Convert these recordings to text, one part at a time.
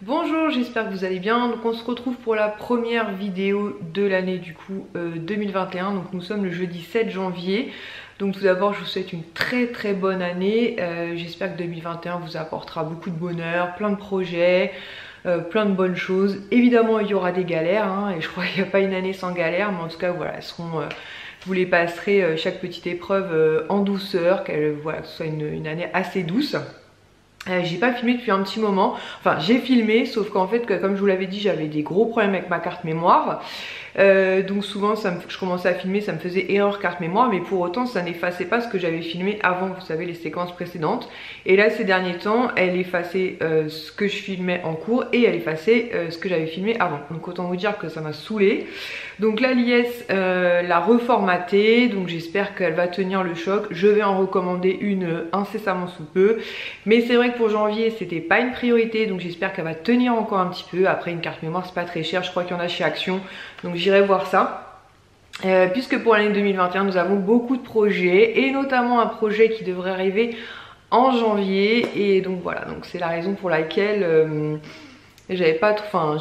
Bonjour, j'espère que vous allez bien. Donc on se retrouve pour la première vidéo de l'année du coup 2021. Donc nous sommes le jeudi 7 janvier. Donc tout d'abord je vous souhaite une très bonne année. J'espère que 2021 vous apportera beaucoup de bonheur, plein de projets, plein de bonnes choses. Évidemment il y aura des galères hein, et je crois qu'il n'y a pas une année sans galère. Mais en tout cas voilà, elles seront, vous les passerez chaque petite épreuve en douceur, voilà, que ce soit une année assez douce. J'ai pas filmé depuis un petit moment, enfin j'ai filmé sauf qu'en fait comme je vous l'avais dit j'avais des gros problèmes avec ma carte mémoire. Donc souvent je commençais à filmer, ça me faisait erreur carte mémoire, mais pour autant ça n'effaçait pas ce que j'avais filmé avant, vous savez, les séquences précédentes. Et là ces derniers temps elle effaçait ce que je filmais en cours et elle effaçait ce que j'avais filmé avant. Donc autant vous dire que ça m'a saoulée. Donc là l'IS l'a reformatée, donc j'espère qu'elle va tenir le choc. Je vais en recommander une incessamment sous peu, mais c'est vrai que pour janvier c'était pas une priorité, donc j'espère qu'elle va tenir encore un petit peu. Après une carte mémoire c'est pas très cher, je crois qu'il y en a chez Action, donc j'irai voir ça. Puisque pour l'année 2021 nous avons beaucoup de projets et notamment un projet qui devrait arriver en janvier, et donc voilà, donc c'est la raison pour laquelle j'avais pas tout, enfin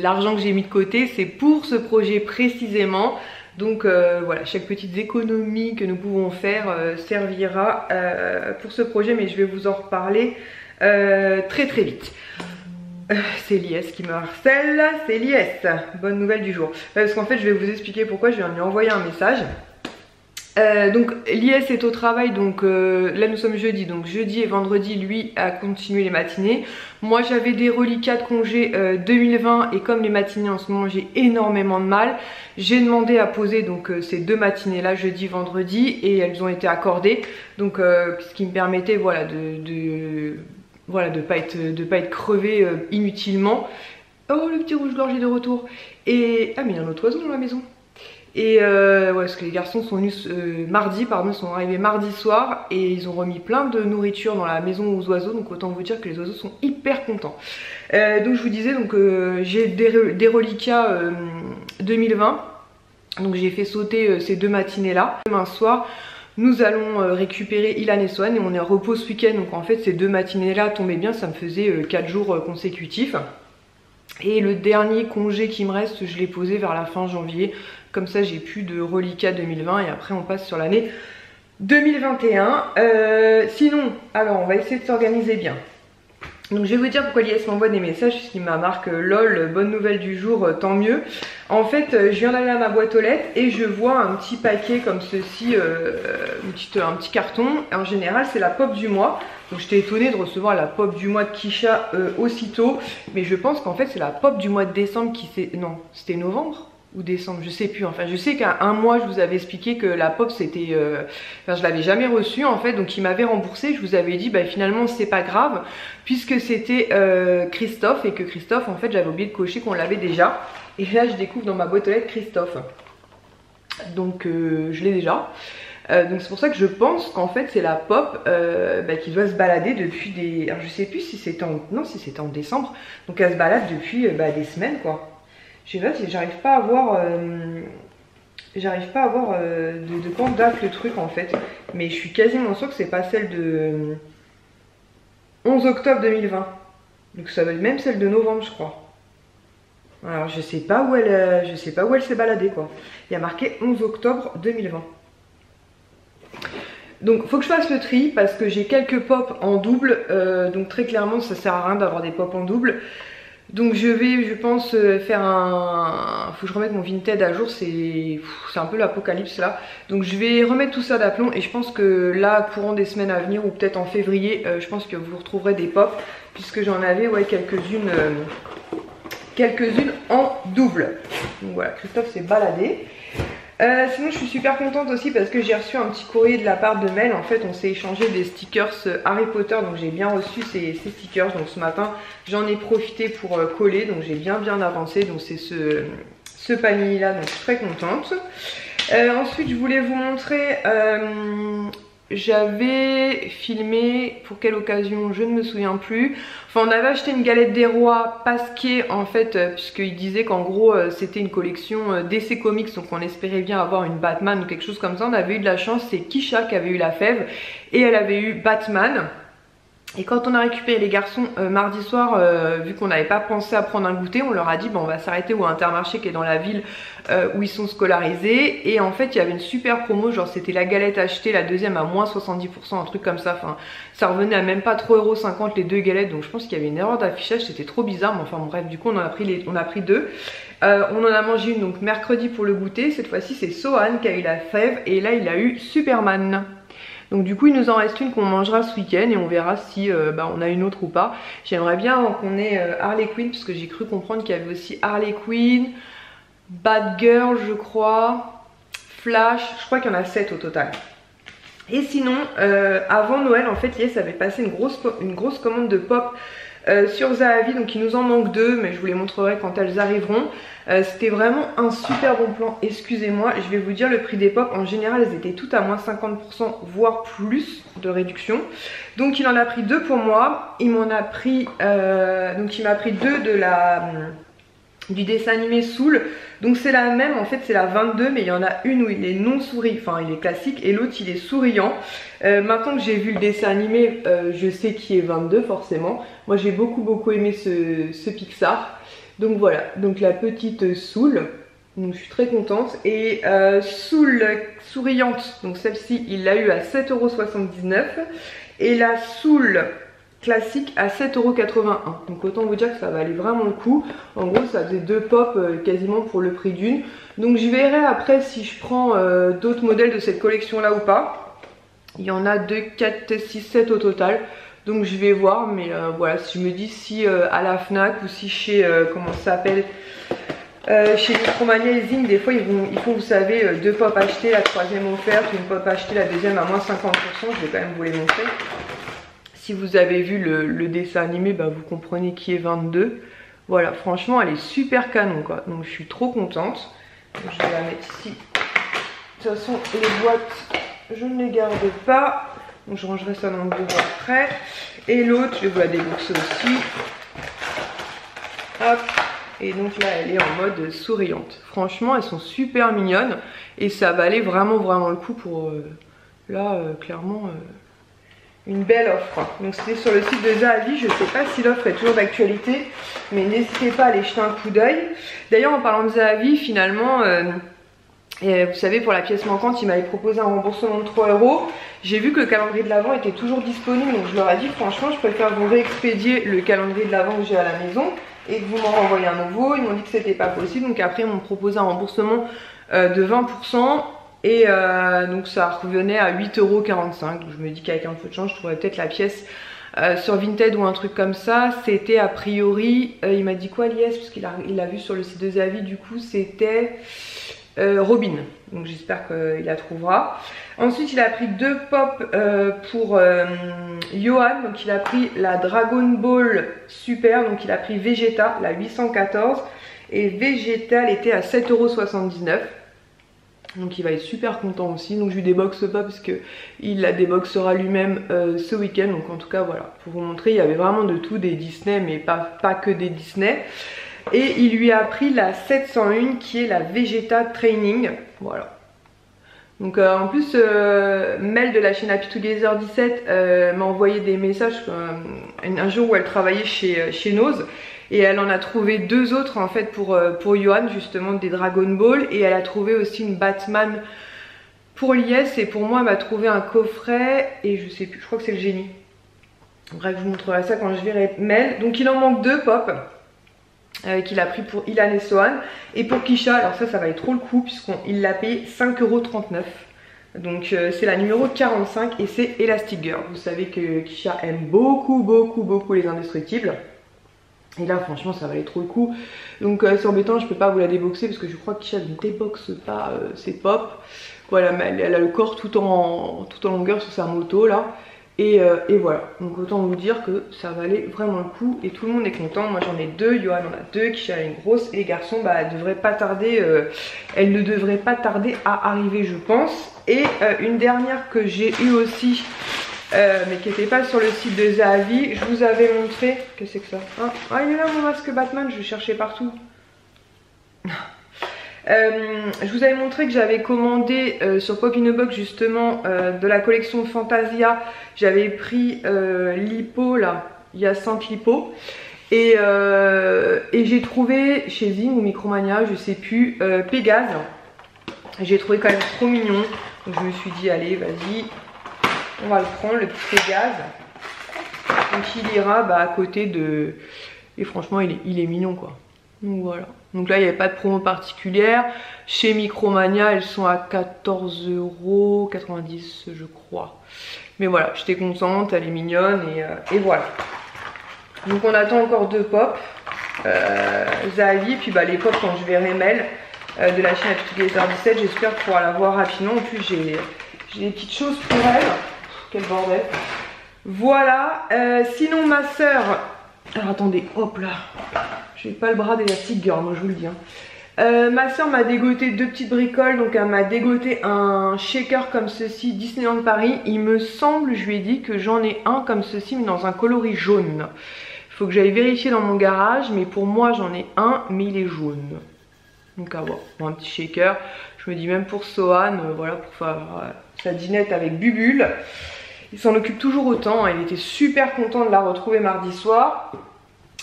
l'argent que j'ai mis de côté c'est pour ce projet précisément. Donc voilà, chaque petite économie que nous pouvons faire servira pour ce projet, mais je vais vous en reparler très vite. C'est l'IS qui me harcèle, c'est l'IS, bonne nouvelle du jour. Parce qu'en fait je vais vous expliquer pourquoi, je viens de lui envoyer un message. Donc l'IS est au travail, donc là nous sommes jeudi, donc jeudi et vendredi lui a continué les matinées. Moi j'avais des reliquats de congé 2020 et comme les matinées en ce moment j'ai énormément de mal, j'ai demandé à poser donc ces deux matinées là, jeudi vendredi, et elles ont été accordées. Donc ce qui me permettait voilà voilà, de pas être crevé inutilement. Oh, le petit rouge-gorge est de retour. Et ah mais il y a un autre oiseau dans la maison. Et ouais, parce que les garçons sont venus mardi, pardon, ils sont arrivés mardi soir et ils ont remis plein de nourriture dans la maison aux oiseaux, donc autant vous dire que les oiseaux sont hyper contents. Donc je vous disais, donc j'ai des reliquats 2020, donc j'ai fait sauter ces deux matinées là. Demain soir nous allons récupérer Ilan et Swan et on est en repos ce week-end, donc en fait ces deux matinées là tombaient bien, ça me faisait 4 jours consécutifs. Et le dernier congé qui me reste, je l'ai posé vers la fin janvier. Comme ça, j'ai plus de reliquats 2020 et après on passe sur l'année 2021. Sinon, alors on va essayer de s'organiser bien. Donc je vais vous dire pourquoi l'IS m'envoie des messages, puisqu'il m'a marqué lol, bonne nouvelle du jour, tant mieux. En fait, je viens d'aller à ma boîte aux lettres et je vois un petit paquet comme ceci, un petit carton. En général, c'est la pop du mois. Donc j'étais étonnée de recevoir la pop du mois de Kisha aussitôt. Mais je pense qu'en fait, c'est la pop du mois de décembre qui s'est... Non, c'était novembre ou décembre, je sais plus. Enfin, je sais qu'à un mois, je vous avais expliqué que la pop, c'était... Enfin, je l'avais jamais reçue, en fait. Donc, il m'avait remboursé. Je vous avais dit, bah, finalement, c'est pas grave. Puisque c'était Christophe. Et que Christophe, en fait, j'avais oublié de cocher qu'on l'avait déjà. Et là, je découvre dans ma boîte aux lettres Christophe. Donc, je l'ai déjà. Donc, c'est pour ça que je pense qu'en fait, c'est la pop qui doit se balader depuis des... Alors, je sais plus si c'était en... Non, si c'était en décembre. Donc, elle se balade depuis des semaines, quoi. Je sais pas si j'arrive pas à voir... de quand date le truc, en fait. Mais je suis quasiment sûre que c'est pas celle de 11 octobre 2020. Donc, ça va être même celle de novembre, je crois. Alors je sais pas où elle s'est baladée, quoi. Il y a marqué 11 octobre 2020. Donc faut que je fasse le tri parce que j'ai quelques pops en double. Donc très clairement ça sert à rien d'avoir des pops en double. Donc je vais, je pense, faire un... Faut que je remette mon Vinted à jour, c'est un peu l'apocalypse là. Donc je vais remettre tout ça d'aplomb et je pense que là, courant des semaines à venir ou peut-être en février, je pense que vous retrouverez des pops. Puisque j'en avais ouais, quelques-unes en double. Donc voilà, Christophe s'est baladé. Sinon je suis super contente aussi parce que j'ai reçu un petit courrier de la part de Mel. En fait on s'est échangé des stickers Harry Potter, donc j'ai bien reçu ces stickers. Donc ce matin j'en ai profité pour coller, donc j'ai bien avancé. Donc c'est ce panier là, donc je suis très contente. Ensuite je voulais vous montrer... j'avais filmé, pour quelle occasion, je ne me souviens plus. Enfin, on avait acheté une galette des rois Pasquier, en fait, puisqu'il disait qu'en gros, c'était une collection DC Comics, donc on espérait bien avoir une Batman ou quelque chose comme ça. On avait eu de la chance, c'est Kisha qui avait eu la fève, et elle avait eu Batman. Et quand on a récupéré les garçons mardi soir, vu qu'on n'avait pas pensé à prendre un goûter, on leur a dit on va s'arrêter au Intermarché qui est dans la ville où ils sont scolarisés. Et en fait il y avait une super promo, genre c'était la galette achetée, la deuxième à moins 70%, un truc comme ça. Enfin ça revenait à même pas 3,50 € les deux galettes, donc je pense qu'il y avait une erreur d'affichage, c'était trop bizarre. Mais enfin bon, bref, du coup on a pris deux. On en a mangé une donc mercredi pour le goûter. Cette fois-ci c'est Sohan qui a eu la fève et là il a eu Superman. Donc du coup il nous en reste une qu'on mangera ce week-end et on verra si on a une autre ou pas. J'aimerais bien qu'on ait Harley Quinn, parce que j'ai cru comprendre qu'il y avait aussi Harley Quinn, Batgirl je crois, Flash, je crois qu'il y en a 7 au total. Et sinon avant Noël en fait Yes avait passé une grosse commande de pop sur Zahavi, donc il nous en manque 2 mais je vous les montrerai quand elles arriveront. C'était vraiment un super bon plan, excusez-moi, je vais vous dire le prix des pop, en général elles étaient toutes à moins 50% voire plus de réduction. Donc il en a pris 2 pour moi, il m'en a pris, donc il m'a pris 2 de du dessin animé Soul, donc c'est la même en fait, c'est la 22 mais il y en a une où il est non souriant, enfin il est classique et l'autre il est souriant. Maintenant que j'ai vu le dessin animé, je sais qui est 22 forcément. Moi j'ai beaucoup aimé ce Pixar. Donc voilà, donc la petite Soul, donc je suis très contente. Et Soul souriante, donc celle-ci il l'a eu à 7,79 €. Et la Soul classique à 7,81 €. Donc autant vous dire que ça valait vraiment le coup. En gros ça faisait 2 pop quasiment pour le prix d'une. Donc je verrai après si je prends d'autres modèles de cette collection là ou pas. Il y en a 2, 4, 6, 7 au total. Donc je vais voir, mais voilà, si je me dis si à la Fnac ou si chez, comment ça s'appelle, chez Micromania et Zing, des fois ils font, vous savez, 2 pop achetés, la troisième offerte, une pop achetée, la deuxième à moins 50%, je vais quand même vous les montrer. Si vous avez vu le dessin animé, bah, vous comprenez qui est 22. Voilà, franchement elle est super canon quoi, donc je suis trop contente. Donc, je vais la mettre ici. De toute façon les boîtes, je ne les garde pas. Donc je rangerai ça dans le bureau après. Et l'autre, je vais vous la débourser aussi. Hop. Et donc là, elle est en mode souriante. Franchement, elles sont super mignonnes. Et ça valait vraiment le coup pour, clairement, une belle offre. Donc c'était sur le site de Zahavi. Je ne sais pas si l'offre est toujours d'actualité. Mais n'hésitez pas à aller jeter un coup d'œil. D'ailleurs, en parlant de Zahavi, finalement... Et vous savez, pour la pièce manquante, il m'avait proposé un remboursement de 3 €. J'ai vu que le calendrier de l'Avent était toujours disponible, donc je leur ai dit franchement, je préfère vous réexpédier le calendrier de l'Avent que j'ai à la maison et que vous m'en renvoyez un nouveau. Ils m'ont dit que c'était pas possible, donc après ils m'ont proposé un remboursement de 20% et donc ça revenait à 8,45 €. Donc je me dis qu'avec un peu de chance, je trouverais peut-être la pièce sur Vinted ou un truc comme ça. C'était a priori, il m'a dit quoi Lies, parce qu'il l'a vu sur le site de Zahavi, du coup c'était... Robin, donc j'espère qu'il la trouvera. Ensuite il a pris 2 pop pour Johan, donc il a pris la Dragon Ball Super, donc il a pris Vegeta, la 814, et Vegeta elle était à 7,79 €. Donc il va être super content aussi, donc je lui déboxe pas parce que il la déboxera lui-même ce week-end. Donc en tout cas voilà, pour vous montrer, il y avait vraiment de tout, des Disney mais pas que des Disney. Et il lui a pris la 701 qui est la Vegeta Training, voilà. Donc en plus Mel de la chaîne Happy Together 17 m'a envoyé des messages un jour où elle travaillait chez Nose. Et elle en a trouvé 2 autres en fait pour Johan, justement des Dragon Ball. Et elle a trouvé aussi une Batman pour Lies. Et pour moi elle m'a trouvé un coffret et je sais plus, je crois que c'est le génie. Bref, je vous montrerai ça quand je verrai Mel. Donc il en manque 2 pop. Qu'il a pris pour Ilan et Sohan. Et pour Kisha, alors ça va être trop le coup puisqu'il l'a payé 5,39 €. Donc c'est la numéro 45 et c'est Elastic Girl. Vous savez que Kisha aime beaucoup les indestructibles. Et là franchement ça valait trop le coup. Donc c'est embêtant, je peux pas vous la déboxer parce que je crois que Kisha ne déboxe pas ses pop. Voilà, mais elle a le corps tout en longueur sur sa moto là. Et voilà, donc autant vous dire que ça valait vraiment le coup et tout le monde est content. Moi j'en ai 2, Johan en a 2, Kisha a une grosse et les garçons bah, elle ne devrait pas tarder à arriver je pense. Et une dernière que j'ai eue aussi mais qui n'était pas sur le site de Zahavi, je vous avais montré, qu'est-ce que c'est que ça, hein, ah il est là mon masque Batman, je le cherchais partout. Je vous avais montré que j'avais commandé sur Pop in a Box justement de la collection Fantasia. J'avais pris l'hippo là, Hyacinthe l'hippo. Et j'ai trouvé chez Zing ou Micromania, je sais plus, Pégase. J'ai trouvé quand même trop mignon. Donc je me suis dit allez vas-y, on va le prendre le petit Pégase. Donc il ira à côté de... Et franchement il est mignon quoi. Donc voilà. Donc là il n'y avait pas de promo particulière. Chez Micromania elles sont à 14,90 € je crois. Mais voilà, j'étais contente, elle est mignonne et voilà. Donc on attend encore 2 pop. Zahavi et puis les pop quand je verrai Mel de la chaîne Together 17. J'espère pouvoir la voir rapidement. En plus j'ai des petites choses pour elle. Quel bordel. Voilà. Sinon ma soeur... Alors attendez, hop là. Je n'ai pas le bras d'élastique girl, moi je vous le dis. Ma soeur m'a dégoté 2 petites bricoles. Donc elle m'a dégoté un shaker comme ceci, Disneyland Paris. Il me semble, je lui ai dit que j'en ai un comme ceci mais dans un coloris jaune. Il faut que j'aille vérifier dans mon garage. Mais pour moi j'en ai un mais il est jaune. Donc à voir, bon, un petit shaker. Je me dis même pour Sohan, voilà, pour faire sa dînette avec Bubule. Il s'en occupe toujours autant, il était super content de la retrouver mardi soir.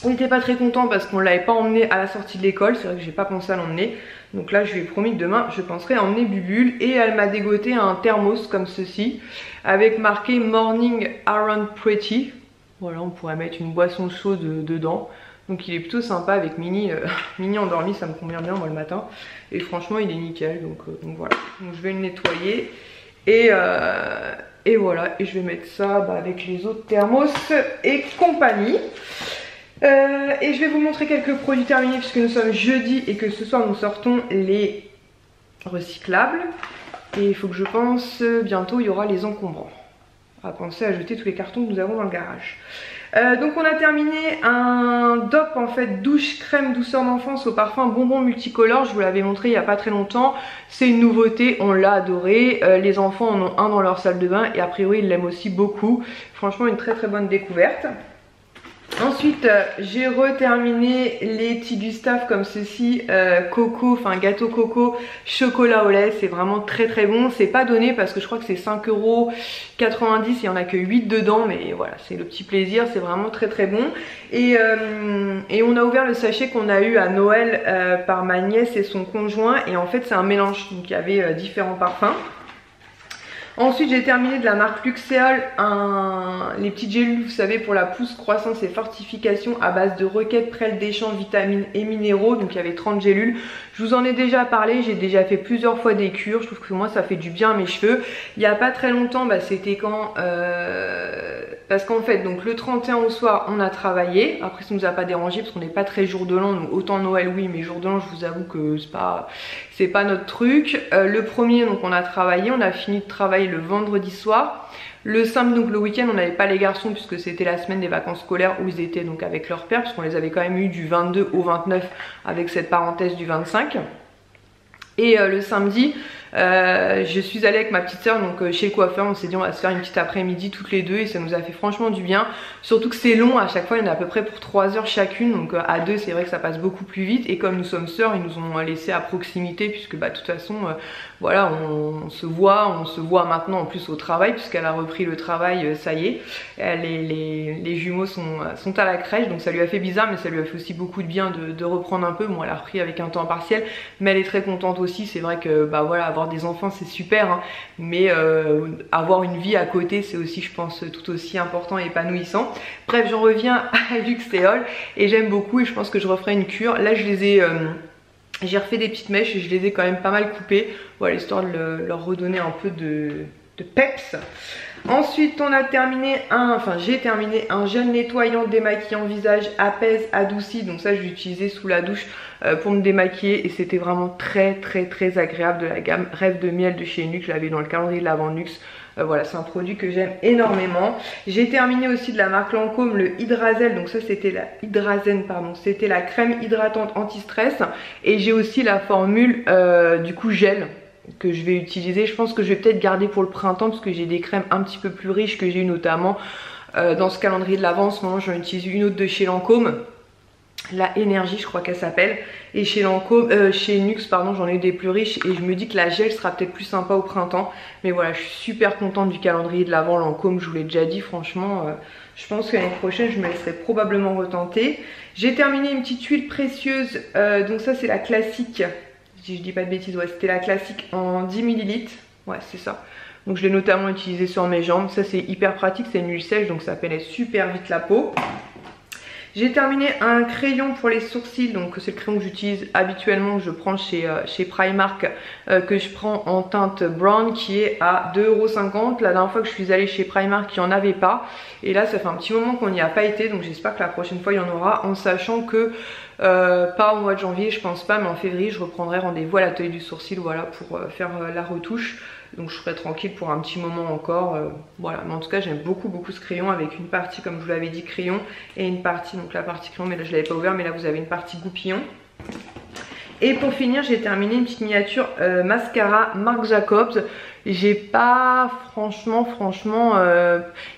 Il n'était pas très content parce qu'on ne l'avait pas emmené à la sortie de l'école, c'est vrai que j'ai pas pensé à l'emmener. Donc là je lui ai promis que demain je penserai à emmener Bubule. Et elle m'a dégoté un thermos comme ceci, avec marqué Morning Around Pretty. Voilà, on pourrait mettre une boisson chaude dedans. Donc il est plutôt sympa avec Mini, Mini endormi, ça me convient bien moi le matin. Et franchement il est nickel, donc voilà. Donc je vais le nettoyer et voilà, et je vais mettre ça avec les autres thermos et compagnie. Et je vais vous montrer quelques produits terminés puisque nous sommes jeudi et que ce soir nous sortons les recyclables. Et il faut que je pense, bientôt il y aura les encombrants. On va penser à jeter tous les cartons que nous avons dans le garage. Donc on a terminé un DOP en fait, douche crème douceur d'enfance au parfum bonbon multicolore. Je vous l'avais montré il n'y a pas très longtemps. C'est une nouveauté, on l'a adoré. Les enfants en ont un dans leur salle de bain et a priori ils l'aiment aussi beaucoup. Franchement une très très bonne découverte. Ensuite j'ai reterminé les petits Gustave comme ceci, coco, enfin gâteau coco, chocolat au lait, c'est vraiment très très bon. C'est pas donné parce que je crois que c'est 5,90 €, il y en a que 8 dedans, mais voilà, c'est le petit plaisir, c'est vraiment très très bon. Et on a ouvert le sachet qu'on a eu à Noël par ma nièce et son conjoint, et en fait c'est un mélange, donc il y avait différents parfums. Ensuite j'ai terminé de la marque Luxéol les petites gélules, vous savez, pour la pousse, croissance et fortification à base de requêtes, prêles d'échange, vitamines et minéraux. Donc il y avait 30 gélules. Je vous en ai déjà parlé, j'ai déjà fait plusieurs fois des cures. Je trouve que moi ça fait du bien à mes cheveux. Il n'y a pas très longtemps, c'était quand parce qu'en fait donc le 31 au soir on a travaillé. Après ça nous a pas dérangé parce qu'on n'est pas très jour de l'an. Donc autant Noël oui, mais jour de l'an je vous avoue que c'est pas notre truc. Le premier donc on a travaillé, on a fini de travailler le vendredi soir. Le samedi donc le week-end on n'avait pas les garçons puisque c'était la semaine des vacances scolaires où ils étaient donc avec leur père, parce qu'on les avait quand même eu du 22 au 29 avec cette parenthèse du 25. Et le samedi je suis allée avec ma petite soeur donc chez le coiffeur. On s'est dit on va se faire une petite après-midi toutes les deux et ça nous a fait franchement du bien. Surtout que c'est long, à chaque fois il y en a à peu près pour 3 heures chacune. Donc à deux c'est vrai que ça passe beaucoup plus vite. Et comme nous sommes sœurs, ils nous ont laissé à proximité puisque de toute façon voilà, on se voit maintenant en plus au travail puisqu'elle a repris le travail, ça y est. Les jumeaux sont à la crèche, donc ça lui a fait bizarre mais ça lui a fait aussi beaucoup de bien de reprendre un peu. Bon elle a repris avec un temps partiel mais elle est très contente aussi. C'est vrai que voilà, avoir des enfants c'est super hein, mais avoir une vie à côté c'est aussi je pense tout aussi important et épanouissant. Bref, j'en reviens à Luxéol et j'aime beaucoup et je pense que je referai une cure. Là je les ai j'ai refait des petites mèches et je les ai quand même pas mal coupées, voilà, histoire de leur redonner un peu de peps. Ensuite on a terminé j'ai terminé un gel nettoyant démaquillant visage apaise adouci. Donc ça je l'ai utilisé sous la douche pour me démaquiller et c'était vraiment très très très agréable, de la gamme Rêve de miel de chez Nuxe. Je l'avais dans le calendrier de l'avant Nuxe. Voilà, c'est un produit que j'aime énormément. J'ai terminé aussi de la marque Lancôme le Hydrazel. Donc ça c'était la Hydrazen, pardon, c'était la crème hydratante anti-stress. Et j'ai aussi la formule du coup gel que je vais utiliser. Je pense que je vais peut-être garder pour le printemps parce que j'ai des crèmes un petit peu plus riches que j'ai eu notamment dans ce calendrier de l'avant. En ce moment j'en utilise une autre de chez Lancôme. la énergie je crois qu'elle s'appelle, et chez Lancôme, chez Nux pardon, j'en ai eu des plus riches et je me dis que la gel sera peut-être plus sympa au printemps. Mais voilà, je suis super contente du calendrier de l'Avent Lancôme, je vous l'ai déjà dit, franchement je pense que l'année prochaine je me laisserai probablement retenter. J'ai terminé une petite huile précieuse, donc ça c'est la classique, si je dis pas de bêtises, ouais c'était la classique en 10 ml, ouais c'est ça. Donc je l'ai notamment utilisée sur mes jambes, ça c'est hyper pratique, c'est une huile sèche donc ça pénètre super vite la peau. J'ai terminé un crayon pour les sourcils, donc c'est le crayon que j'utilise habituellement, que je prends chez Primark, que je prends en teinte brown, qui est à 2,50 €. La dernière fois que je suis allée chez Primark, il n'y en avait pas. Et là, ça fait un petit moment qu'on n'y a pas été, donc j'espère que la prochaine fois, il y en aura, en sachant que, pas au mois de janvier, je pense pas, mais en février, je reprendrai rendez-vous à l'atelier du sourcil, voilà, pour faire la retouche. Donc je serai tranquille pour un petit moment encore, voilà. Mais en tout cas j'aime beaucoup ce crayon, avec une partie comme je vous l'avais dit crayon et une partie, donc la partie crayon, mais là je l'avais pas ouvert, mais là vous avez une partie goupillon. Et pour finir j'ai terminé une petite miniature mascara Marc Jacobs. J'ai pas franchement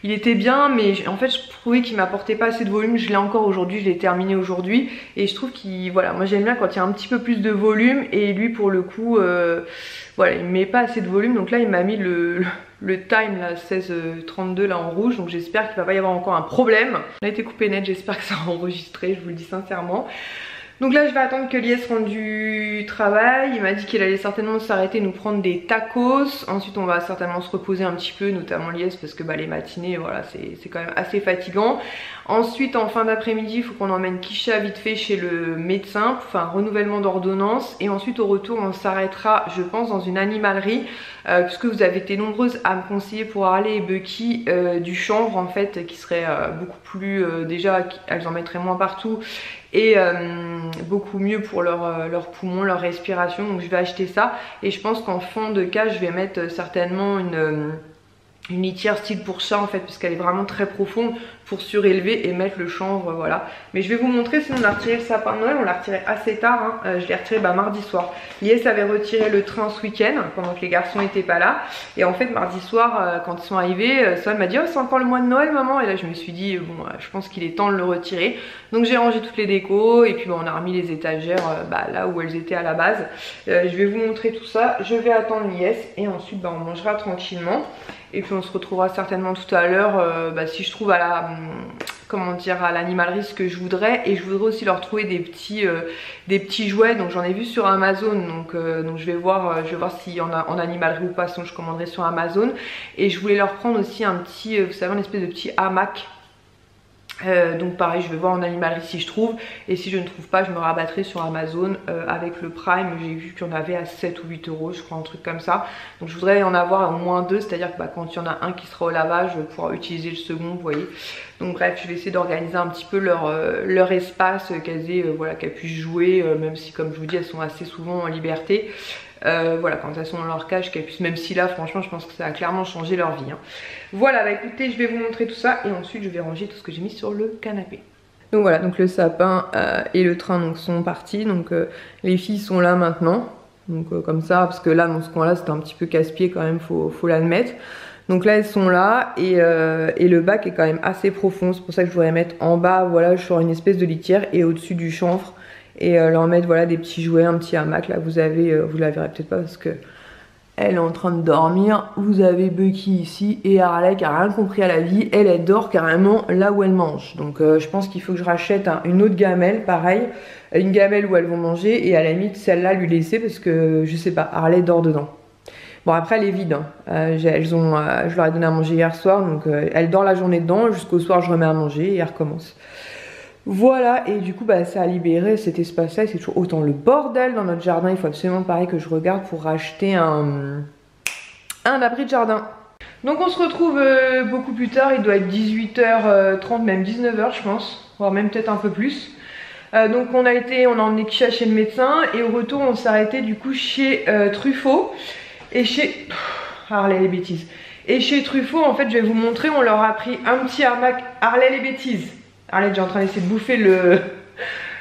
il était bien, mais en fait je trouvais qu'il m'apportait pas assez de volume. Je l'ai encore aujourd'hui, je l'ai terminé aujourd'hui et je trouve qu'il, voilà, moi j'aime bien quand il y a un petit peu plus de volume, et lui pour le coup voilà, il met pas assez de volume. Donc là il m'a mis le time là 16,32 là en rouge, donc j'espère qu'il va pas y avoir encore un problème. On a été coupé net, j'espère que ça va enregistrer, je vous le dis sincèrement. Donc là je vais attendre que Lies rentre du travail. Il m'a dit qu'il allait certainement s'arrêter nous prendre des tacos. Ensuite on va certainement se reposer un petit peu, notamment Lies, parce que bah, les matinées voilà c'est quand même assez fatigant. Ensuite en fin d'après-midi il faut qu'on emmène Kisha vite fait chez le médecin pour faire un renouvellement d'ordonnance. Et ensuite au retour on s'arrêtera je pense dans une animalerie, puisque vous avez été nombreuses à me conseiller pour Harley et Bucky du chanvre en fait, qui serait beaucoup plus, déjà elles en mettraient moins partout, et beaucoup mieux pour leurs poumons, leur respiration. Donc je vais acheter ça, et je pense qu'en fond de cage je vais mettre certainement une litière style pour chat en fait, puisqu'elle est vraiment très profonde, pour surélever et mettre le chanvre, voilà. Mais je vais vous montrer. Sinon on a retiré le sapin de Noël, on l'a retiré assez tard, hein. Je l'ai retiré mardi soir. Lies avait retiré le train ce week-end pendant que les garçons n'étaient pas là, et en fait mardi soir quand ils sont arrivés, Sol m'a dit oh c'est encore le mois de Noël maman, et là je me suis dit bon je pense qu'il est temps de le retirer. Donc j'ai rangé toutes les décos, et puis on a remis les étagères là où elles étaient à la base. Je vais vous montrer tout ça, je vais attendre Lies et ensuite on mangera tranquillement. Et puis on se retrouvera certainement tout à l'heure si je trouve à la comment dire, à l'animalerie ce que je voudrais. Et je voudrais aussi leur trouver des petits jouets, donc j'en ai vu sur Amazon, donc je vais voir s'il y en a en animalerie ou pas, sinon je commanderai sur Amazon. Et je voulais leur prendre aussi un petit, vous savez, une espèce de petit hamac. Donc pareil je vais voir en animalerie si je trouve, et si je ne trouve pas je me rabattrai sur Amazon avec le Prime. J'ai vu qu'il y en avait à 7 ou 8 € je crois, un truc comme ça. Donc je voudrais en avoir au moins deux, c'est à dire que quand il y en a un qui sera au lavage je pourrai utiliser le second, vous voyez. Donc bref je vais essayer d'organiser un petit peu leur espace, qu'elles aient, voilà, qu'elles puissent jouer, même si comme je vous dis elles sont assez souvent en liberté. Voilà, quand elles sont dans leur cage, qu'elles puissent, même si là franchement je pense que ça a clairement changé leur vie, hein. Voilà, écoutez, je vais vous montrer tout ça et ensuite je vais ranger tout ce que j'ai mis sur le canapé. Donc voilà, donc le sapin et le train donc sont partis, donc les filles sont là maintenant, donc comme ça, parce que là dans ce coin là c'était un petit peu casse-pied quand même, faut l'admettre. Donc là elles sont là, et le bac est quand même assez profond, c'est pour ça que je voudrais mettre en bas, voilà, sur une espèce de litière, et au-dessus du chanvre, et leur mettre voilà des petits jouets, un petit hamac. Là vous avez, vous la verrez peut-être pas parce que elle est en train de dormir. Vous avez Bucky ici, et Harley qui a rien compris à la vie, elle dort carrément là où elle mange. Donc je pense qu'il faut que je rachète une autre gamelle, pareil, une gamelle où elles vont manger, et à la limite celle-là lui laisser, parce que je sais pas, Harley dort dedans. Bon après elle est vide, hein. Je leur ai donné à manger hier soir, donc elle dort la journée dedans, jusqu'au soir je remets à manger et elle recommence. Voilà, et du coup ça a libéré cet espace là, c'est toujours autant le bordel dans notre jardin. Il faut absolument pareil que je regarde pour racheter un abri de jardin. Donc on se retrouve beaucoup plus tard, il doit être 18h30, même 19h je pense, voire même peut-être un peu plus. Donc on a emmené Kisha chez le médecin, et au retour on s'est arrêté du coup chez Truffaut, et chez... Harley les bêtises. Et chez Truffaut en fait je vais vous montrer, on leur a pris un petit hamac. Harley les bêtises. Harley est déjà en train d'essayer de bouffer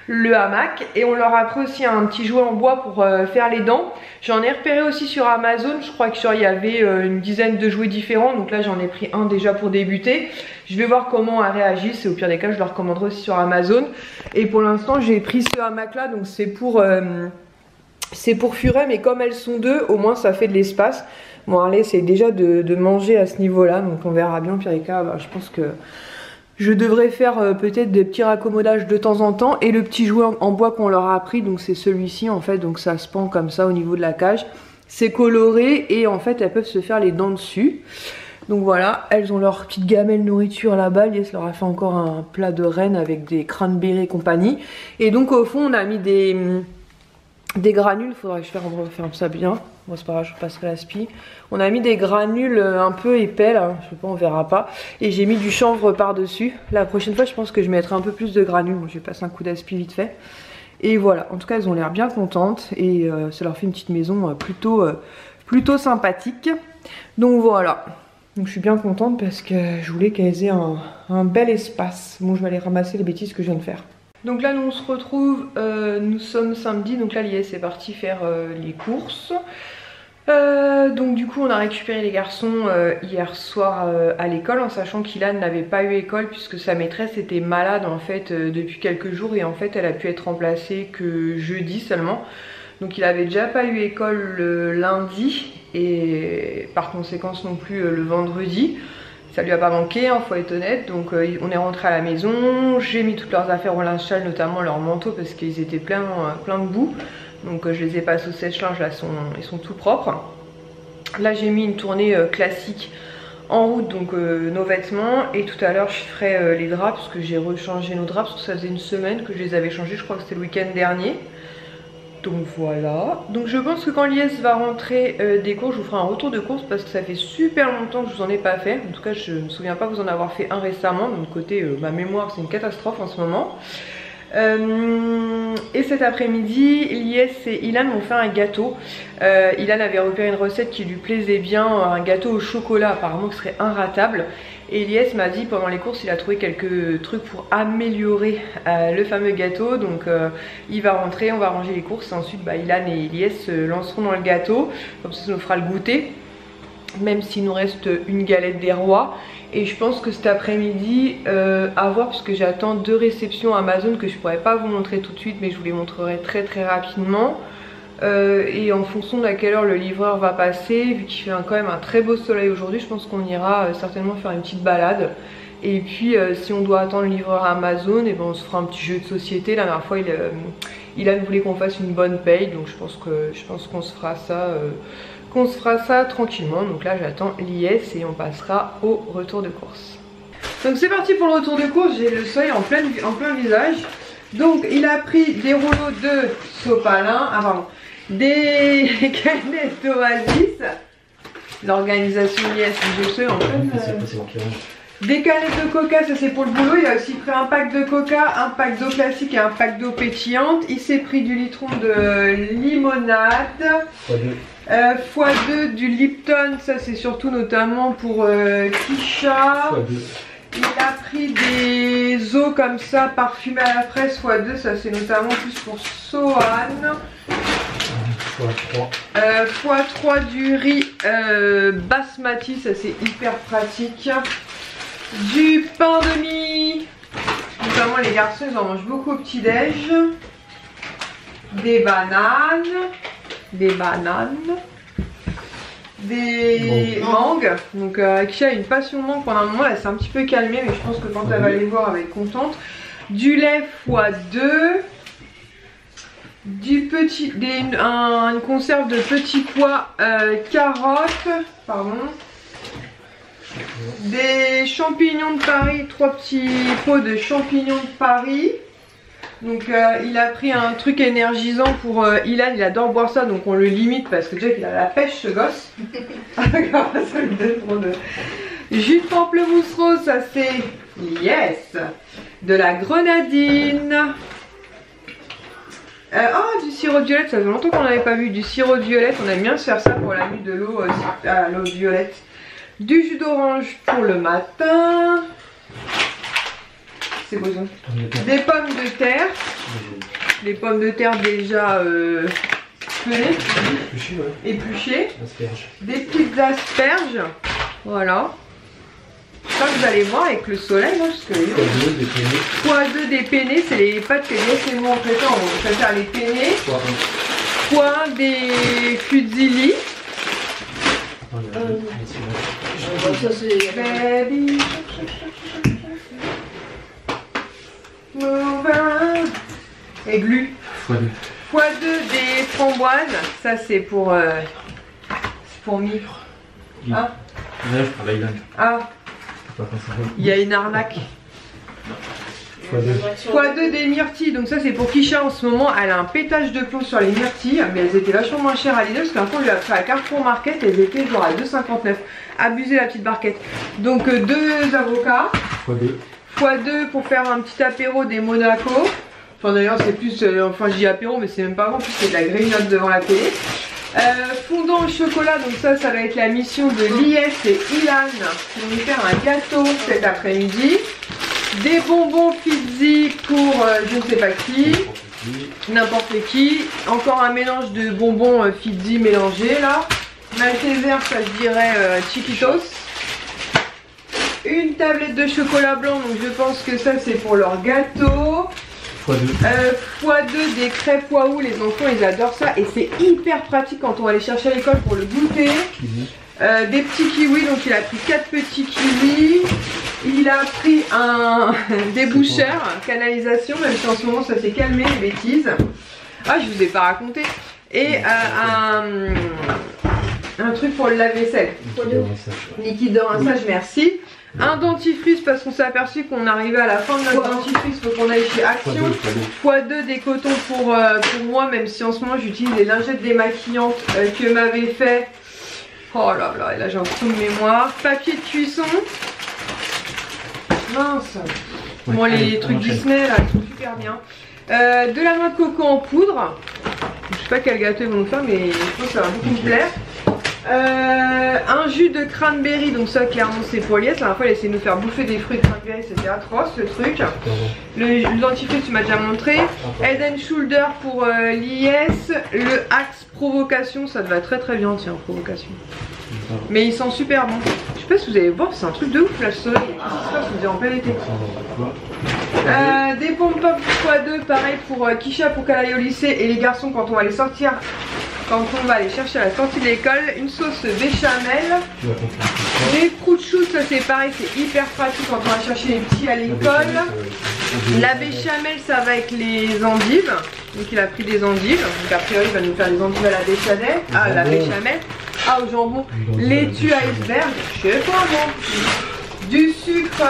le hamac. Et on leur a pris aussi un petit jouet en bois pour faire les dents. J'en ai repéré aussi sur Amazon, je crois qu'il y avait une dizaine de jouets différents. Donc là j'en ai pris un déjà pour débuter. Je vais voir comment elles réagissent et au pire des cas je leur recommanderai aussi sur Amazon. Et pour l'instant j'ai pris ce hamac là, donc c'est pour Furet, mais comme elles sont deux, au moins ça fait de l'espace. Bon, Harley essaie déjà de manger à ce niveau là, donc on verra bien. Au pire des cas, bah, je pense que je devrais faire peut-être des petits raccommodages de temps en temps. Et le petit jouet en bois qu'on leur a appris, donc c'est celui-ci en fait, donc ça se pend comme ça au niveau de la cage. C'est coloré et en fait elles peuvent se faire les dents dessus. Donc voilà, elles ont leur petite gamelle nourriture là-bas. Lies leur a fait encore un plat de rennes avec des cranberries et compagnie. Et donc au fond on a mis des granules, faudrait que je fasse ça bien. Bon c'est pas grave, je passerai la spie. On a mis des granules un peu épais là, je sais pas, on verra pas. Et j'ai mis du chanvre par dessus. La prochaine fois je pense que je mettrai un peu plus de granules. Bon, je vais passer un coup d'aspi vite fait. Et voilà, en tout cas elles ont l'air bien contentes. Et ça leur fait une petite maison plutôt sympathique. Donc voilà. Donc je suis bien contente parce que je voulais qu'elles aient un bel espace. Bon, je vais aller ramasser les bêtises que je viens de faire. Donc là nous on se retrouve, nous sommes samedi, donc là Lies est parti faire les courses. Donc du coup on a récupéré les garçons hier soir à l'école, en sachant qu'Ilan n'avait pas eu école puisque sa maîtresse était malade en fait depuis quelques jours, et en fait elle a pu être remplacée que jeudi seulement. Donc il avait déjà pas eu école le lundi et par conséquence non plus le vendredi. Ça lui a pas manqué, hein, faut être honnête. Donc on est rentré à la maison, j'ai mis toutes leurs affaires au linge sale, notamment leurs manteaux parce qu'ils étaient pleins de boue. Donc je les ai passés au sèche-linge, là ils sont tout propres. Là j'ai mis une tournée classique en route, donc nos vêtements. Et tout à l'heure je ferai les draps parce que j'ai rechangé nos draps parce que ça faisait une semaine que je les avais changés, je crois que c'était le week-end dernier. Donc voilà, donc je pense que quand Lies va rentrer des courses, je vous ferai un retour de course parce que ça fait super longtemps que je vous en ai pas fait. En tout cas je me souviens pas vous en avoir fait un récemment, donc côté ma mémoire c'est une catastrophe en ce moment. Et cet après-midi, Lies et Ilan m'ont fait un gâteau. Ilan avait repéré une recette qui lui plaisait bien, un gâteau au chocolat apparemment qui serait inratable. Et Lies m'a dit pendant les courses il a trouvé quelques trucs pour améliorer le fameux gâteau. Donc il va rentrer, on va ranger les courses et ensuite Ilan et Lies se lanceront dans le gâteau. Comme ça nous fera le goûter, même s'il nous reste une galette des rois. Et je pense que cet après-midi à voir, parce que j'attends 2 réceptions Amazon que je pourrais pas vous montrer tout de suite, mais je vous les montrerai très rapidement. Et en fonction de à quelle heure le livreur va passer, vu qu'il fait quand même un très beau soleil aujourd'hui, je pense qu'on ira certainement faire une petite balade. Et puis si on doit attendre le livreur Amazon, et ben on se fera un petit jeu de société. La dernière fois il voulait qu'on fasse une bonne paye, donc je pense qu'on se fera ça tranquillement. Donc là j'attends Lies et on passera au retour de course. Donc c'est parti pour le retour de course. J'ai le soleil en plein visage. Donc il a pris des rouleaux de sopalin, des canettes d'Oasis. L'organisation Lies, je sais en fait. Des canettes de coca, ça c'est pour le boulot. Il a aussi pris un pack de coca, un pack d'eau classique et un pack d'eau pétillante. Il s'est pris du litron de limonade. x2 du Lipton, ça c'est surtout notamment pour Kisha. Il a pris des eaux comme ça parfumées à la fraise x2, ça c'est notamment plus pour Sohan. x3 du riz basmati, ça c'est hyper pratique. Du pain de mie, notamment les garçons ils en mangent beaucoup au petit déj. Des bananes, des mangues. Donc Kisha a une passion mangue pendant un moment, elle s'est un petit peu calmée, mais je pense que quand elle va les voir elle va être contente. Du lait x2, une conserve de petits pois, carottes, des champignons de Paris, 3 petits pots de champignons de Paris. Donc il a pris un truc énergisant pour Ilan, il adore boire ça, donc on le limite parce que déjà il a la pêche ce gosse. Ça lui donne trop de... Jus de pamplemousse rose, ça c'est Lies. De la grenadine. Du sirop de violette, ça fait longtemps qu'on n'avait pas vu du sirop de violette, on aime bien se faire ça pour la nuit de l'eau à l'eau violette. Du jus d'orange pour le matin. C'est beau ça. Des pommes de terre. Les pommes de terre déjà pelées, épluchées. Des petites asperges. Voilà. Ça vous allez voir avec le soleil, parce que x2 des penne, c'est les pâtes que Lies et moi on fait, on préfère les penne. x1 des fusilli. Ça c'est Baby. Et glu. x2 des framboises. Ça c'est pour mi. Ah. Ah. Il y a une arnaque. x2 des myrtilles, donc ça c'est pour Kisha en ce moment. Elle a un pétage de plomb sur les myrtilles, mais elles étaient vachement moins chères à Lidl parce qu'un fois je l'ai pris à Carrefour Market, elles étaient genre à 2,59. Abusé la petite barquette. Donc 2 avocats. x2 pour faire un petit apéro des Monaco. Enfin d'ailleurs c'est plus, enfin je dis apéro mais c'est même pas grand, plus c'est de la grignote devant la télé. Fondant au chocolat, donc ça va être la mission de Lies et Ilan qui vont nous faire un gâteau cet après-midi. Des bonbons Fizzy pour je ne sais pas qui, n'importe qui. Encore un mélange de bonbons Fizzy mélangés là. Malteser, ça je dirais Chiquitos. Une tablette de chocolat blanc, donc je pense que ça c'est pour leur gâteau. x2 des crêpes waouh, les enfants ils adorent ça et c'est hyper pratique quand on va les chercher à l'école pour le goûter. Des petits kiwis, donc il a pris 4 petits kiwis. Il a pris un déboucheur, canalisation, même si en ce moment ça s'est calmé les bêtises. Ah je vous ai pas raconté. Et un truc pour le lave-vaisselle. Liquide de rinçage, merci. Un dentifrice parce qu'on s'est aperçu qu'on arrivait à la fin de notre dentifrice, faut qu'on aille chez Action. x2 des cotons pour moi, même si en ce moment j'utilise les lingettes démaquillantes que m'avait fait. Oh là là, et là j'ai un trou de mémoire. Papier de cuisson. Mince. Bon les trucs Disney là, ils sont super bien. De la noix de coco en poudre. Je sais pas quel gâteau ils vont nous faire, mais je pense que ça va beaucoup me plaire. Un jus de cranberry, donc ça clairement c'est pour Lies. La dernière fois elle essaie de nous faire bouffer des fruits de cranberry, c'était atroce le truc. Le dentifrice tu m'as déjà montré. Head and Shoulder pour Lies. Le Axe provocation, ça te va très bien, tiens, provocation. Mais il sent super bon. Je sais pas si vous allez voir, c'est un truc de ouf là, ce soleil. Qu'est-ce qui se passe, on dirait en plein été. Des pommes pop x2, pareil pour Kisha pour qu'elle aille au lycée et les garçons quand on va les sortir. Quand on va aller chercher à la sortie de l'école, une sauce béchamel. Les chouchous, ça c'est pareil, c'est hyper pratique quand on va chercher les petits à l'école. La béchamel, ça va avec les endives. Donc il a pris des endives. Donc a priori il va nous faire des endives à la béchamel. Ah la béchamel. Ah au jambon. Laitue iceberg. Je sais pas bon. Du sucre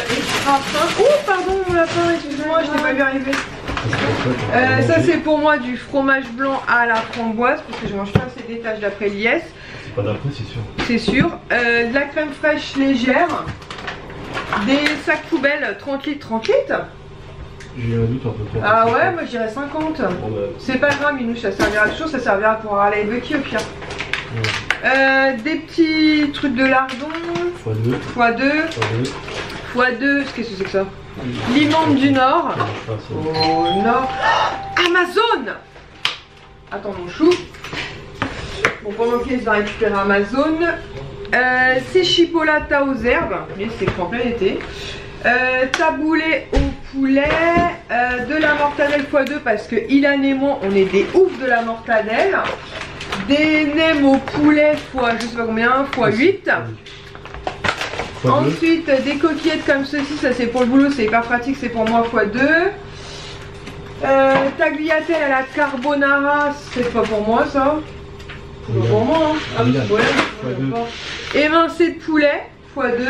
extra fin. Oh pardon mon lapin, excuse-moi, je n'ai pas vu arriver. Ça c'est pour moi du fromage blanc à la framboise parce que je mange pas assez des tâches d'après Lies. C'est pas d'après c'est sûr. C'est sûr. De la crème fraîche légère. Des sacs poubelles 30 litres. 30 litres. J'ai un doute un peu trop. Ah ouais, moi je dirais 50. Bon, bah... C'est pas grave Minouche, ça servira toujours, ça servira pour aller Bucky au pire. Ouais. Des petits trucs de lardon. x2. Qu'est-ce que c'est que ça? Limande du Nord. Au Nord. Amazon. Attends mon chou. Bon pendant qu'il va récupérer Amazon. C'est chipolata aux herbes. Mais c'est en plein été. Taboulé au poulet. De la mortadelle x2 parce que Ilan et moi on est des oufs de la mortadelle. Des nems au poulet fois je sais pas combien, x8. Ensuite des coquillettes comme ceci, ça c'est pour le boulot, c'est hyper pratique, c'est pour moi x2. Tagliatelle à la carbonara, c'est pas pour moi ça. C'est pas pour moi hein. Ah oui, ouais, émincé de poulet x2.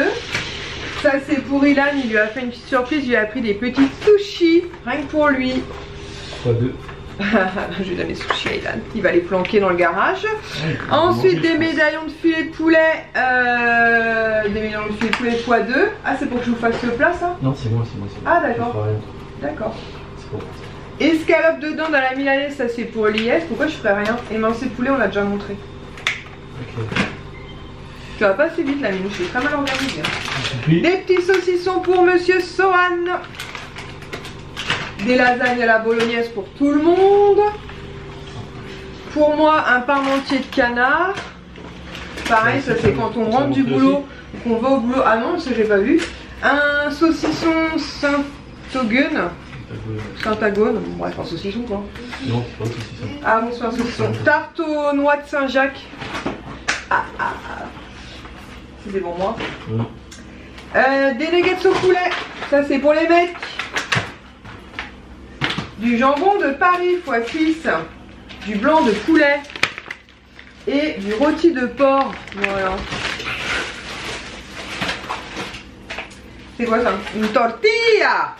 Ça c'est pour Ilan, il lui a fait une petite surprise, il lui a pris des petits sushis, rien que pour lui. x2. Je vais donner sushi à Ilan, il va les planquer dans le garage. Ensuite des médaillons de filet de poulet, x2. Ah c'est pour que je vous fasse le plat ça? Non c'est moi. Ah d'accord. D'accord. Escalope de dinde à la milanaise, ça c'est pour Lies. Pourquoi je ferais rien? Émincé de poulet on l'a déjà montré. Ok. Tu vas pas assez vite la minouche, c'est très mal organisé. Des petits saucissons pour Monsieur Sohan. des lasagnes à la bolognaise pour tout le monde. Pour moi, un parmentier de canard. Pareil, ça c'est quand on rentre du boulot, qu'on va au boulot. Ah non, ça j'ai pas vu. Un saucisson Saint-Agone, bref, un saucisson quoi. Non, c'est pas un saucisson. Ah, mais c'est un saucisson. Tarte aux noix de Saint-Jacques. C'est pour moi. Des nuggets au poulet, ça c'est pour les mecs. Du jambon de Paris x6. Du blanc de poulet. Et du rôti de porc. Voilà. C'est quoi ça? Une tortilla.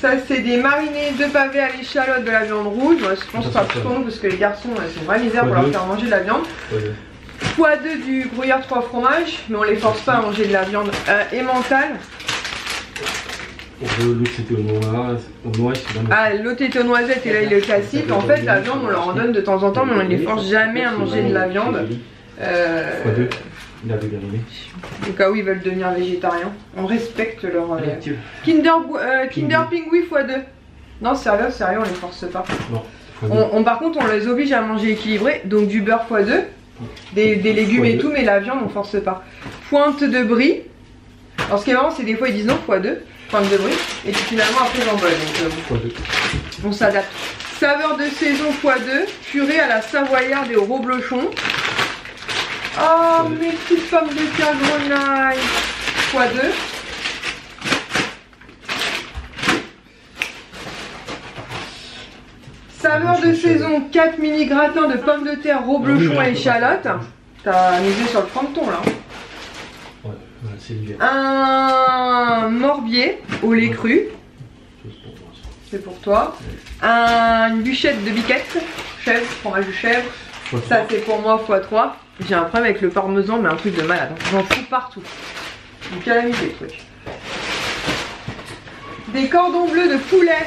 Ça c'est des marinés de pavés à l'échalote de la viande rouge. Moi, je pense pas plus pour nous parce que les garçons sont vraiment misères pour leur faire manger de la viande. x2 du gruyère 3 fromages, mais on les force pas à manger de la viande emmental. L'autre c'était au noix. Ah, l'autre était aux noisettes et là il est classique. En fait, la viande on leur en donne de temps en temps, mais on ne les force jamais à manger de la viande. x2, il avait gariné. Au cas où ils veulent devenir végétariens. On respecte leur. Kinder Pingui x2. Non, sérieux, on les force pas. Non. Par contre, on les oblige à manger équilibré, donc du beurre x2, des légumes et tout, mais la viande on force pas. Pointe de brie. Alors ce qui est marrant, c'est des fois ils disent non x2. Pointe de brie, et puis finalement après j'emballe, donc on s'adapte. Saveur de saison x2, purée à la savoyarde et au reblochon. Oh mes petites pommes de terre grenaille x2. Saveur de saison, 4 mini gratins de pommes de terre, reblochon et échalote. T'as misé sur le fronton là. Un morbier au lait cru. C'est pour toi. Une bûchette de biquette. Chèvre, fromage de chèvre. Ça c'est pour moi x3. J'ai un problème avec le parmesan, mais un truc de malade. J'en fous partout. Une calamité le truc. Des cordons bleus de poulet.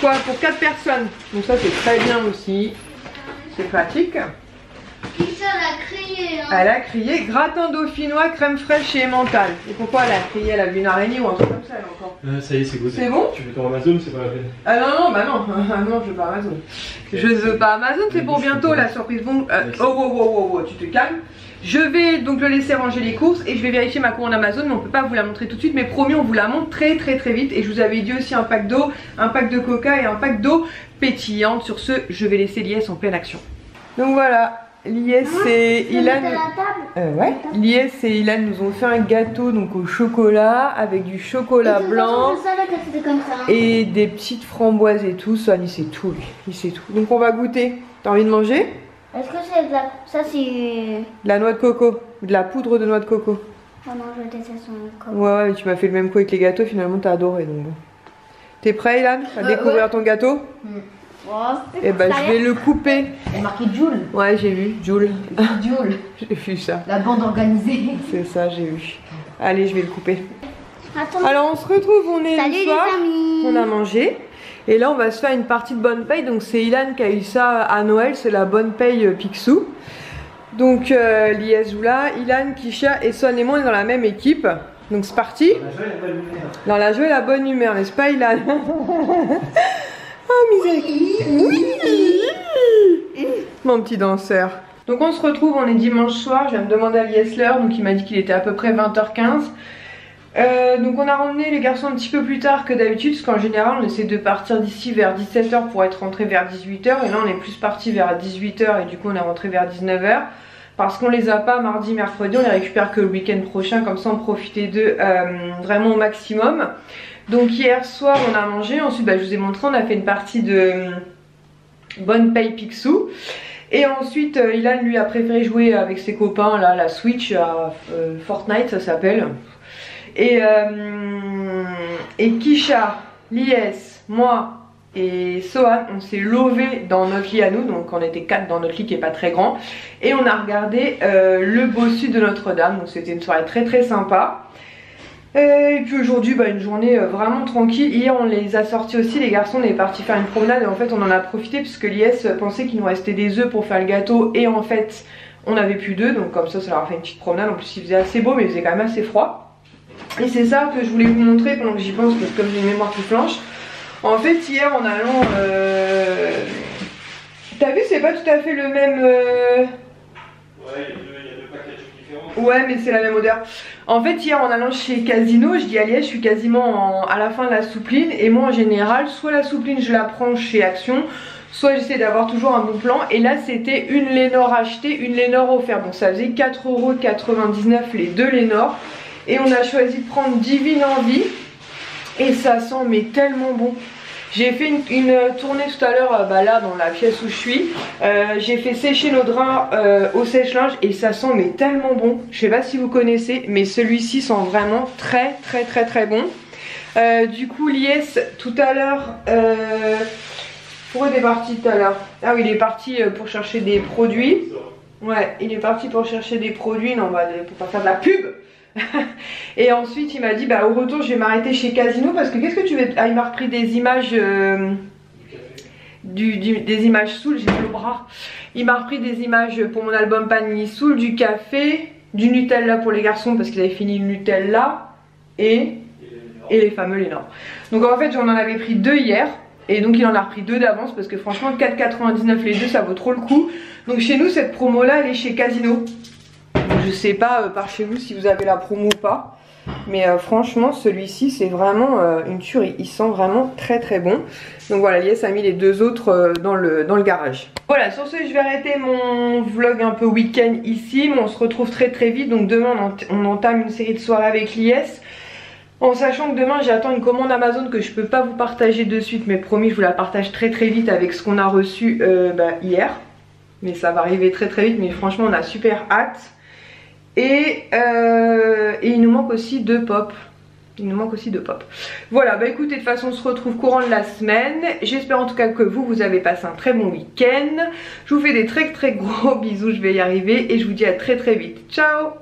Quoi, pour 4 personnes. Donc ça c'est très bien aussi. C'est pratique. Elle a crié gratin dauphinois, crème fraîche et emmental. Et pourquoi elle a crié? Elle a vu une araignée ou un truc comme ça elle encore. Ça y est, c'est goûté. C'est bon? Tu veux ton Amazon, c'est pas la peine. Ah non, bah non, non, je veux pas Amazon. Je veux pas Amazon, c'est pour bientôt la surprise. Bon, oh, tu te calmes. Je vais donc le laisser ranger les courses et je vais vérifier ma commande Amazon, mais on peut pas vous la montrer tout de suite. Mais promis, on vous la montre très vite. Et je vous avais dit aussi un pack d'eau, un pack de coca et un pack d'eau pétillante. Sur ce, je vais laisser Lies en pleine action. Donc voilà. Lies et Ilan, Lies et Ilan nous ont fait un gâteau donc au chocolat avec du chocolat blanc et des petites framboises et tout. Ça, il sait tout lui, il sait tout. Donc on va goûter. T'as envie de manger? Est-ce que c'est de la... Ça c'est... De la noix de coco, de la poudre de noix de coco. Oh non, je déteste son coco. Ouais, mais tu m'as fait le même coup avec les gâteaux, finalement t'as adoré donc bon. T'es prêt Ilan à découvrir ton gâteau? Oh, et bah je vais le couper. Il est marqué Joule. Ouais, j'ai vu, Joule. Joule. J'ai vu ça. La bande organisée. C'est ça, j'ai vu. Allez, je vais le couper. Attends. Alors on se retrouve, on est Salut le soir, les amis. on a mangé. Et là on va se faire une partie de bonne paye. Donc c'est Ilan qui a eu ça à Noël, c'est la bonne paye Picsou. Donc Lies joue là, Ilan, Kisha et Son et moi on est dans la même équipe. Donc c'est parti. Dans la joie et la bonne humeur, n'est-ce pas Ilan? Oh miséricorde. Oui. Mon petit danseur. Donc on se retrouve, on est dimanche soir, je viens de demander à Lies l'heure, donc il m'a dit qu'il était à peu près 20h15. Donc on a ramené les garçons un petit peu plus tard que d'habitude, parce qu'en général on essaie de partir d'ici vers 17h pour être rentré vers 18h. Et là on est plus parti vers 18h et du coup on est rentré vers 19h. Parce qu'on les a pas mardi, mercredi, on les récupère que le week-end prochain, comme ça on profitait d'eux vraiment au maximum. Donc hier soir on a mangé, ensuite je vous ai montré, on a fait une partie de bonne paye Picsou. Et ensuite Ilan lui a préféré jouer avec ses copains là, la Switch à Fortnite ça s'appelle. Et Kisha, Lies, moi et Sohan, on s'est lové dans notre lit à nous, donc on était 4 dans notre lit qui est pas très grand. Et on a regardé le bossu de Notre-Dame, donc c'était une soirée très sympa. Et puis aujourd'hui une journée vraiment tranquille. Hier on les a sortis aussi, les garçons, on est partis faire une promenade et en fait on en a profité puisque Lies pensait qu'il nous restait des œufs pour faire le gâteau et en fait on n'avait plus d'œufs, donc comme ça leur a fait une petite promenade. En plus il faisait assez beau mais il faisait quand même assez froid. Et c'est ça que je voulais vous montrer pendant que j'y pense, parce que comme j'ai une mémoire qui flanche. En fait, hier en allant... T'as vu, c'est pas tout à fait le même... Ouais, il y a deux packages différents. Ouais, mais c'est la même odeur. En fait, hier en allant chez Casino, je dis à Liège, je suis quasiment à la fin de la soupline. Et moi en général, soit la soupline je la prends chez Action, soit j'essaie d'avoir toujours un bon plan. Et là c'était une Lénore achetée, une Lénore offerte. Donc ça faisait 4,99 € les deux Lénore. Et on a choisi de prendre Divine Envie. Et ça sent mais tellement bon. J'ai fait une tournée tout à l'heure là dans la pièce où je suis. J'ai fait sécher nos draps au sèche-linge et ça sent mais tellement bon. Je sais pas si vous connaissez, mais celui-ci sent vraiment très bon. Du coup Lies tout à l'heure, pourquoi il est parti tout à l'heure? Ah oui, il est parti pour chercher des produits. Ouais, il est parti pour chercher des produits. Non, bah pour pas faire de la pub. Et ensuite il m'a dit bah au retour je vais m'arrêter chez Casino parce que qu'est-ce que tu veux. Ah, il m'a repris des images des images Soul, j'ai le bras. Il m'a repris des images pour mon album Panini Soul, du café, du Nutella pour les garçons parce qu'ils avaient fini le Nutella et les fameux Lénore. Donc en fait j'en avais pris deux hier. Et donc il en a repris deux d'avance parce que franchement 4,99 les deux ça vaut trop le coup. Donc chez nous cette promo là elle est chez Casino. Je sais pas par chez vous si vous avez la promo ou pas. Mais franchement celui-ci c'est vraiment une tuerie. Il sent vraiment très bon. Donc voilà, Lies a mis les deux autres dans le garage. Voilà, sur ce je vais arrêter mon vlog un peu week-end ici. Mais on se retrouve très vite. Donc demain on entame une série de soirées avec Lies. En sachant que demain j'attends une commande Amazon que je peux pas vous partager de suite. Mais promis je vous la partage très vite avec ce qu'on a reçu hier. Mais ça va arriver très vite. Mais franchement on a super hâte. Et il nous manque aussi deux pop. Voilà, bah écoutez, de toute façon on se retrouve courant de la semaine. J'espère en tout cas que vous avez passé un très bon week-end. Je vous fais des très gros bisous, je vais y arriver. Et je vous dis à très vite. Ciao!